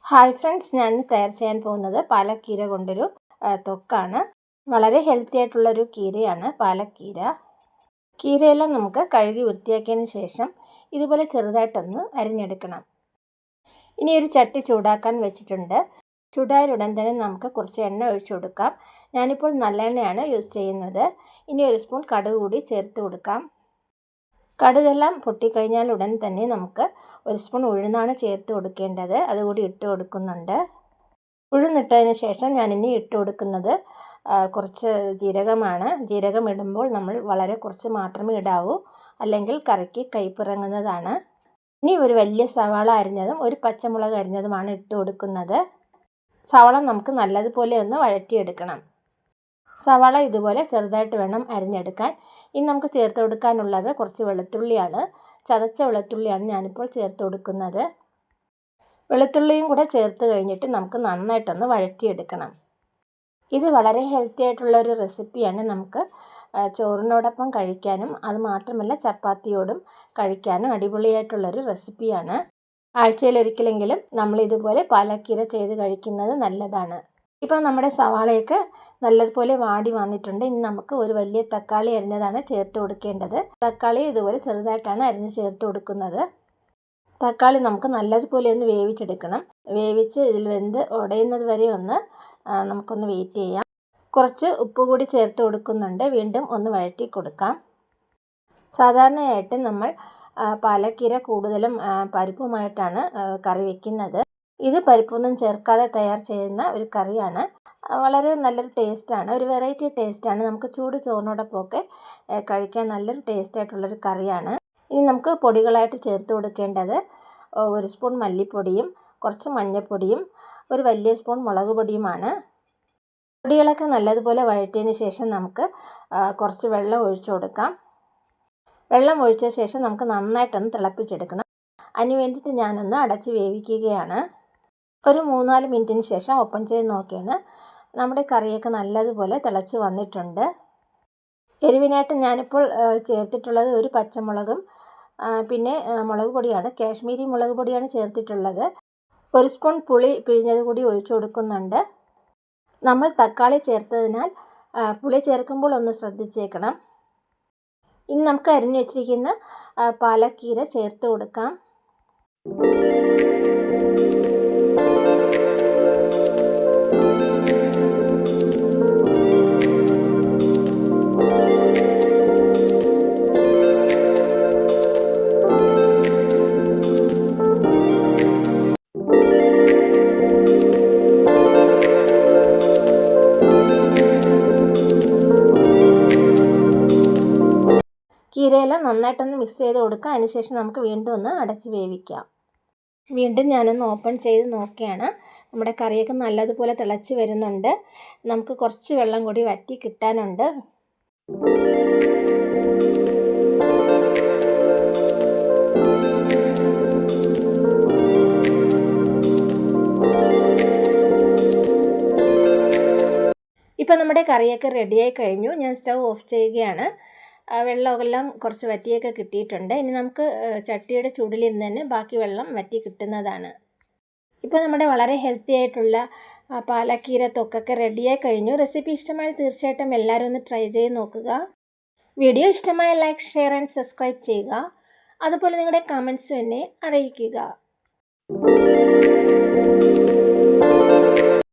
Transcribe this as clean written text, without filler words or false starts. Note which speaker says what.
Speaker 1: Hi friends, ഞാൻ തയ്യാർ ചെയ്യാൻ പോകുന്നത് പാലക്കീര കൊണ്ടൊരു തൊക്കാണ്. വളരെ ഹെൽത്തി ആയിട്ടുള്ളൊരു കീരയാണ് പാലക്കീര. കീരയെല്ലാം നമുക്ക് കഴുകി വൃത്തിയാക്കിയതിന് ശേഷം ഇതുപോലെ ചെറുതായിട്ടൊന്ന് അരിഞ്ഞെടുക്കണം. ഇനി ഒരു ചട്ടി ചൂടാക്കാൻ വെച്ചിട്ടുണ്ട്. ചൂടായാലുടൻ തന്നെ നമുക്ക് കുറച്ച് എണ്ണ ഒഴിച്ചു കൊടുക്കാം. ഞാനിപ്പോൾ നല്ലെണ്ണയാണ് യൂസ് ചെയ്യുന്നത്. ഇനി ഒരു സ്പൂൺ കടുക് കൂടി ചേർത്ത് കൊടുക്കാം. കടുകെല്ലാം പൊട്ടിക്കഴിഞ്ഞാൽ ഉടൻ തന്നെ നമുക്ക് ഒരു സ്പൂൺ ഉഴുന്നാണ് ചേർത്ത് കൊടുക്കേണ്ടത്. അതുകൂടി ഇട്ട് കൊടുക്കുന്നുണ്ട്. ഉഴുന്നിട്ടതിന് ശേഷം ഞാനിനി ഇട്ട് കൊടുക്കുന്നത് കുറച്ച് ജീരകമാണ്. ജീരകം ഇടുമ്പോൾ നമ്മൾ വളരെ കുറച്ച് മാത്രമേ ഇടാവൂ, അല്ലെങ്കിൽ കറിക്ക് കയ്പിറങ്ങുന്നതാണ്. ഇനി ഒരു വലിയ സവാള അരിഞ്ഞതും ഒരു പച്ചമുളക് അരിഞ്ഞതുമാണ് ഇട്ട് കൊടുക്കുന്നത്. സവാള നമുക്ക് നല്ലതുപോലെ ഒന്ന് വഴറ്റിയെടുക്കണം. സവാള ഇതുപോലെ ചെറുതായിട്ട് വേണം അരിഞ്ഞെടുക്കാൻ. ഇനി നമുക്ക് ചേർത്ത് കൊടുക്കാനുള്ളത് കുറച്ച് വെളുത്തുള്ളിയാണ്. ചതച്ച വെളുത്തുള്ളിയാണ് ഞാനിപ്പോൾ ചേർത്ത് കൊടുക്കുന്നത്. വെളുത്തുള്ളിയും കൂടെ ചേർത്ത് കഴിഞ്ഞിട്ട് നമുക്ക് നന്നായിട്ടൊന്ന് വഴറ്റിയെടുക്കണം. ഇത് വളരെ ഹെൽത്തി ആയിട്ടുള്ളൊരു റെസിപ്പിയാണ്. നമുക്ക് ചോറിനോടൊപ്പം കഴിക്കാനും അതുമാത്രമല്ല ചപ്പാത്തിയോടും കഴിക്കാനും അടിപൊളിയായിട്ടുള്ളൊരു റെസിപ്പിയാണ്. ആഴ്ചയിലൊരിക്കലെങ്കിലും നമ്മൾ ഇതുപോലെ പാലക്കീര ചെയ്ത് കഴിക്കുന്നത് നല്ലതാണ്. ഇപ്പോൾ നമ്മുടെ സവാളയൊക്കെ നല്ലതുപോലെ വാടി വന്നിട്ടുണ്ട്. ഇനി നമുക്ക് ഒരു വലിയ തക്കാളി അരിഞ്ഞതാണ് ചേർത്ത് കൊടുക്കേണ്ടത്. തക്കാളി ഇതുപോലെ ചെറുതായിട്ടാണ് അരിഞ്ഞ് ചേർത്ത് കൊടുക്കുന്നത്. തക്കാളി നമുക്ക് നല്ലതുപോലെ ഒന്ന് വേവിച്ചെടുക്കണം. വേവിച്ച് ഇതിൽ വെന്ത് ഉടയുന്നത് വരെ നമുക്കൊന്ന് വെയിറ്റ് ചെയ്യാം. കുറച്ച് ഉപ്പ് കൂടി ചേർത്ത് കൊടുക്കുന്നുണ്ട്. വീണ്ടും ഒന്ന് വഴറ്റി കൊടുക്കാം. സാധാരണയായിട്ട് നമ്മൾ പാലക്കീര കൂടുതലും പരിപ്പുമായിട്ടാണ് കറി വയ്ക്കുന്നത്. ഇത് പരിപ്പൊന്നും ചേർക്കാതെ തയ്യാർ ചെയ്യുന്ന ഒരു കറിയാണ്. വളരെ നല്ലൊരു ടേസ്റ്റാണ്, ഒരു വെറൈറ്റി ടേസ്റ്റാണ്. നമുക്ക് ചൂട് ചോറിനോടൊപ്പമൊക്കെ കഴിക്കാൻ നല്ലൊരു ടേസ്റ്റായിട്ടുള്ളൊരു കറിയാണ്. ഇനി നമുക്ക് പൊടികളായിട്ട് ചേർത്ത് കൊടുക്കേണ്ടത് ഒരു സ്പൂൺ മല്ലിപ്പൊടിയും കുറച്ച് മഞ്ഞൾപ്പൊടിയും ഒരു വലിയ സ്പൂൺ മുളക് പൊടിയുമാണ്. പൊടികളൊക്കെ നല്ലതുപോലെ വഴറ്റിയതിന് ശേഷം നമുക്ക് കുറച്ച് വെള്ളം ഒഴിച്ചു കൊടുക്കാം. വെള്ളം ഒഴിച്ച ശേഷം നമുക്ക് നന്നായിട്ടൊന്ന് തിളപ്പിച്ചെടുക്കണം. അതിന് വേണ്ടിയിട്ട് ഞാനൊന്ന് അടച്ച് വേവിക്കുകയാണ്. ഒരു 3-4 മിനിറ്റിന് ശേഷം ഓപ്പൺ ചെയ്ത് നോക്കിയാണ് നമ്മുടെ കറിയൊക്കെ നല്ലതുപോലെ തിളച്ച് വന്നിട്ടുണ്ട്. എരിവിനായിട്ട് ഞാനിപ്പോൾ ചേർത്തിട്ടുള്ളത് ഒരു പച്ചമുളകും പിന്നെ മുളക് പൊടിയാണ്, കാശ്മീരി മുളക് പൊടിയാണ് ചേർത്തിട്ടുള്ളത്. ഒരു സ്പൂൺ പുളി പിഴിഞ്ഞത് കൂടി ഒഴിച്ചു കൊടുക്കുന്നുണ്ട്. നമ്മൾ തക്കാളി ചേർത്തതിനാൽ പുളി ചേർക്കുമ്പോൾ ഒന്ന് ശ്രദ്ധിച്ചേക്കണം. ഇനി നമുക്ക് അരിഞ്ഞു വെച്ചിരിക്കുന്ന പാലക്കീര ചേർത്ത് കൊടുക്കാം. കീരയെല്ലാം നന്നായിട്ടൊന്ന് മിക്സ് ചെയ്ത് കൊടുക്കുക. അതിനുശേഷം നമുക്ക് വീണ്ടും ഒന്ന് അടച്ച് വേവിക്കാം. വീണ്ടും ഞാനൊന്ന് ഓപ്പൺ ചെയ്ത് നോക്കുകയാണ്. നമ്മുടെ കറിയൊക്കെ നല്ലതുപോലെ തിളച്ച് വരുന്നുണ്ട്. നമുക്ക് കുറച്ച് വെള്ളം കൂടി വറ്റി കിട്ടാനുണ്ട്. ഇപ്പോൾ നമ്മുടെ കറിയൊക്കെ റെഡിയായി കഴിഞ്ഞു. ഞാൻ സ്റ്റൗ ഓഫ് ചെയ്യുകയാണ്. വെള്ളമെല്ലാം കുറച്ച് വറ്റിയൊക്കെ കിട്ടിയിട്ടുണ്ട്. ഇനി നമുക്ക് ചട്ടിയുടെ ചൂടിലിരുന്ന് തന്നെ ബാക്കി വെള്ളം വറ്റി കിട്ടുന്നതാണ്. ഇപ്പോൾ നമ്മുടെ വളരെ ഹെൽത്തി ആയിട്ടുള്ള പാലക്കീര തൊക്കൊക്കെ റെഡിയായി കഴിഞ്ഞു. റെസിപ്പി ഇഷ്ടമായാൽ തീർച്ചയായിട്ടും എല്ലാവരും ഒന്ന് ട്രൈ ചെയ്ത് നോക്കുക. വീഡിയോ ഇഷ്ടമായ ലൈക്ക്, ഷെയർ ആൻഡ് സബ്സ്ക്രൈബ് ചെയ്യുക. അതുപോലെ നിങ്ങളുടെ കമൻസും എന്നെ അറിയിക്കുക.